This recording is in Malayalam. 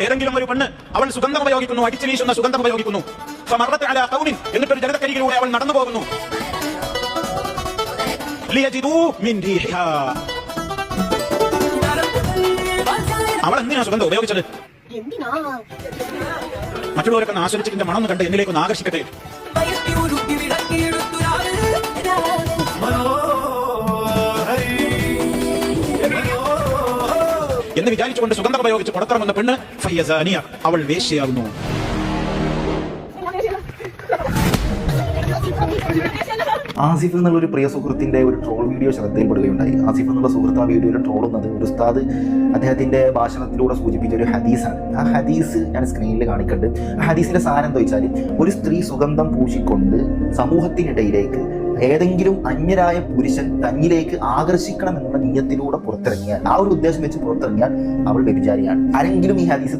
ഏതെങ്കിലും ഒരു പെണ്ണ് അവൾ സുഗന്ധം ഉപയോഗിക്കുന്നു, അടിച്ചു വീശുന്ന സുഗന്ധം ഉപയോഗിക്കുന്നു. എന്നിട്ടൊരു ജനതക്കരികിലൂടെ അവൾ നടന്നു പോകുന്നു. അവൾ എന്തിനാ സുഗന്ധം ഉപയോഗിച്ചത്? മറ്റുള്ളവരൊക്കെ ആസ്വദിച്ചിട്ട് മണം കണ്ട് എന്നിലേക്കൊന്ന് ആകർഷിക്കട്ടെ എന്ന് വിചാരിച്ചുകൊണ്ട് സുഗന്ധം ഉപയോഗിച്ച് പുറത്തിറങ്ങുന്ന പെണ്ണ് ഫയ്യസാനിയ, അവൾ വേശ്യയാകുന്നു. ആസിഫ് എന്നുള്ള ഒരു പ്രിയ സുഹൃത്തിന്റെ ഒരു ട്രോൾ വീഡിയോ ശ്രദ്ധയിൽപ്പെടുകയുണ്ടായി. ആസിഫ് എന്നുള്ള സുഹൃത്ത് ആ വീഡിയോയിൽ ട്രോളുന്നത് ഒരു ഉസ്താദ് അദ്ദേഹത്തിന്റെ ഭാഷണത്തിലൂടെ സൂചിപ്പിച്ച ഒരു ഹദീസാണ്. ആ ഹദീസ് ഞാൻ സ്ക്രീനിൽ കാണിക്കണ്ട്. ആ ഹദീസിന്റെ സാരം എന്താ വെച്ചാൽ, ഒരു സ്ത്രീ സുഗന്ധം പൂശിക്കൊണ്ട് സമൂഹത്തിനിടയിലേക്ക് ഏതെങ്കിലും അന്യരായ പുരുഷൻ തന്നിലേക്ക് ആകർഷിക്കണം എന്നുള്ള നിയത്തിലൂടെ പുറത്തിറങ്ങിയാൽ, ആ ഒരു ഉദ്ദേശം വെച്ച് പുറത്തിറങ്ങിയാൽ അവൾ വ്യഭിചാരിയാണ്. ആരെങ്കിലും ഈ ഹദീസ്